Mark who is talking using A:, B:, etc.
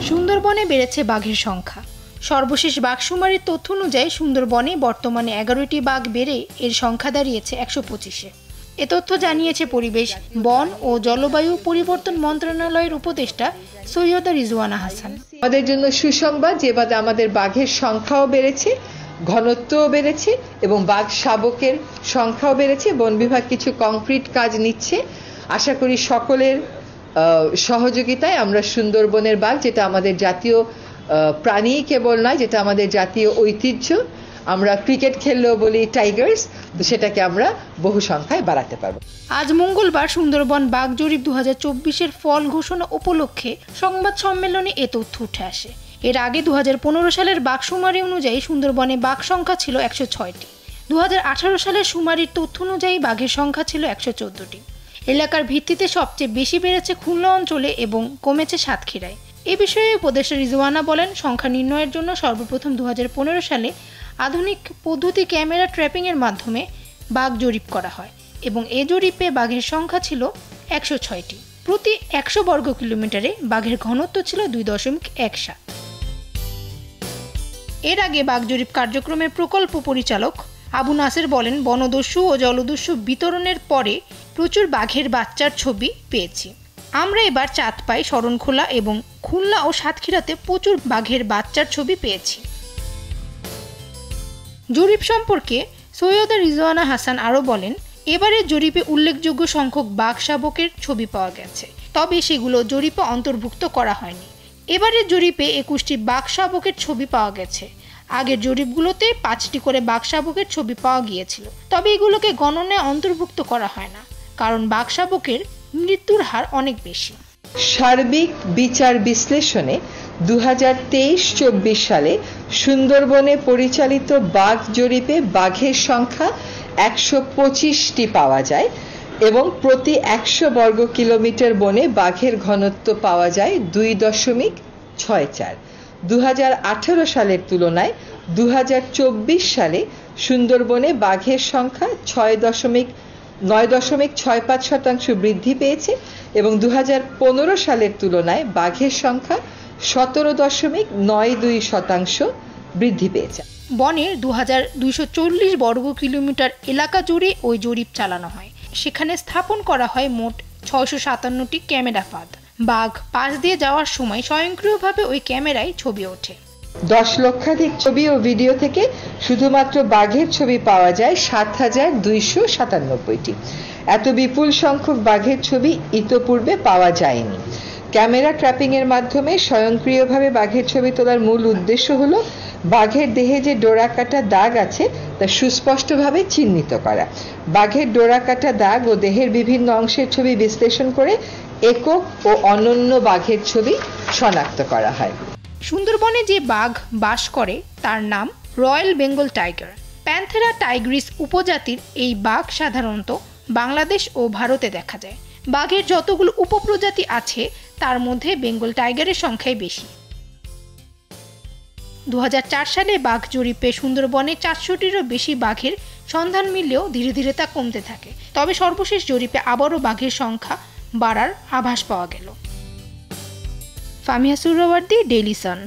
A: সুন্দরবনে বেড়েছে বাঘের সংখ্যা। সর্বশেষ বাঘশুমারির তথ্য অনুযায়ী সুন্দরবনে বর্তমানে 11টি বাঘ বেড়ে এর সংখ্যা দাঁড়িয়েছে 125-এ। এ তথ্য জানিয়েছে পরিবেশ, বন ও জলবায়ু পরিবর্তন মন্ত্রণালয়ের উপদেষ্টা সৈয়দা রিজওয়ানা হাসান।
B: আমাদের জন্য সুসংবাদ যে এবার আমাদের বাঘের সংখ্যাও বেড়েছে, ঘনত্বও বেড়েছে এবং বাঘ শাবকের সংখ্যাও বেড়েছে। বন বিভাগ কিছু কংক্রিট কাজ নিচ্ছে। আশা করি সকলের সহযোগিতায় আমরা সুন্দরবনের বাঘ, যেটা আমাদের জাতীয় প্রাণী কেবল নয়, যেটা আমাদের জাতীয় ঐতিহ্য, আমরা ক্রিকেট খেললেও বলি টাইগার্স, সেটাকে আমরা বহু সংখ্যায় বাড়াতে পারবো।
A: আজ মঙ্গলবার সুন্দরবন বাঘ জরিপ 2024-এর ফল ঘোষণা উপলক্ষে সংবাদ সম্মেলনে এ তথ্য উঠে আসে। এর আগে 2015 সালের বাঘশুমারি অনুযায়ী সুন্দরবনে বাঘ সংখ্যা ছিল 106টি। 2018 সালের শুমারির তথ্য অনুযায়ী বাঘের সংখ্যা ছিল 114টি। এলাকার ভিত্তিতে সবচেয়ে বেশি বেড়েছে খুলনা অঞ্চলে এবং কমেছে সাতক্ষীরায়। এ বিষয়ে উপদেষ্টা রিজওয়ানা বলেন, সংখ্যা নির্ণয়ের জন্য সর্বপ্রথম 2015 সালে আধুনিক পদ্ধতি ক্যামেরা ট্র্যাপিংয়ের মাধ্যমে বাঘ জরিপ করা হয় এবং এ জরিপে বাঘের সংখ্যা ছিল 106টি। প্রতি 100 বর্গ কিলোমিটারে বাঘের ঘনত্ব ছিল 2.17। এর আগে বাঘ জরিপ কার্যক্রমের প্রকল্প পরিচালক আবু নাসের বলেন, বনদস্যু ও জলদস্যু বিতরণের পরে প্রচুর বাঘের বাচ্চার ছবি পেয়েছি। আমরা এবার চাঁদপাই, শরণখোলা এবং খুলনা ও সাতক্ষীরাতে প্রচুর বাঘের বাচ্চার ছবি পেয়েছি। জরিপ সম্পর্কে সৈয়দা রিজওয়ানা হাসান আরও বলেন, এবারের জরিপে উল্লেখযোগ্য সংখ্যক বাঘ শাবকের ছবি পাওয়া গেছে, তবে সেগুলো জরিপে অন্তর্ভুক্ত করা হয়নি। এবারের জরিপে 21টি বাঘ শাবকের ছবি পাওয়া গেছে। আগের জরিপগুলোতে 5টি করে বাঘ শাবকের ছবি পাওয়া গিয়েছিল, তবে এগুলোকে গণনায় অন্তর্ভুক্ত করা হয় না, কারণ বাঘ শাবকের মৃত্যুর হার অনেক বেশি।
B: সার্বিক বিচার বিশ্লেষণে 2023-24 সালে সুন্দরবনে পরিচালিত বাঘ জরিপে বাঘের সংখ্যা 125টি পাওয়া যায় এবং প্রতি 100 বর্গ কিলোমিটার বনে বাঘের ঘনত্ব পাওয়া যায় 2.64। 2018 সালের তুলনায় 2024 সালে সুন্দরবনে বাঘের সংখ্যা 9.65% বৃদ্ধি পেয়েছে এবং 2015 সালের তুলনায় বাঘের সংখ্যা 17.92% বৃদ্ধি পেয়েছে।
A: বনের 2240 বর্গ কিলোমিটার এলাকা জুড়ে ওই জরিপ চালানো হয়। সেখানে স্থাপন করা হয় মোট 657টি ক্যামেরা ফাঁদ। বাঘ পাশ দিয়ে যাওয়ার সময় স্বয়ংক্রিয়ভাবে ওই ক্যামেরায় ছবি ওঠে।
B: 10 লক্ষাধিক ছবি ও ভিডিও থেকে শুধুমাত্র বাঘের ছবি পাওয়া যায় 7297টি। এত বিপুল সংখ্যক বাঘের ছবি ইতোপূর্বে পাওয়া যায়নি। ক্যামেরা ট্র্যাপিং এর মাধ্যমে স্বয়ংক্রিয়ভাবে বাঘের ছবি তোলার মূল উদ্দেশ্য হলো বাঘের দেহে যে ডোরাকাটা দাগ আছে তা সুস্পষ্টভাবে চিহ্নিত করা। বাঘের ডোরাকাটা দাগ ও দেহের বিভিন্ন অংশের ছবি বিশ্লেষণ করে একক ও অনন্য বাঘের ছবি শনাক্ত করা হয়।
A: সুন্দরবনে যে বাঘ বাস করে তার নাম royal Bengal tiger. Panthera Tigris উপজাতির এই বাঘ সাধারণত বাংলাদেশ ও ভারতে দেখা যায়। বাঘের যতগুলো উপপ্রজাতি আছে তার মধ্যে বেঙ্গল টাইগারের সংখ্যাই বেশি। 2004 সালে বাঘ জরিপে সুন্দরবনে 400টিরও বেশি বাঘের সন্ধান মিললেও ধীরে ধীরে তা কমতে থাকে। তবে সর্বশেষ জরিপে আবারও বাঘের সংখ্যা বাড়ার আভাস পাওয়া গেল। ফামিয়া সুহরাওয়ার্দী, ডেইলি সান।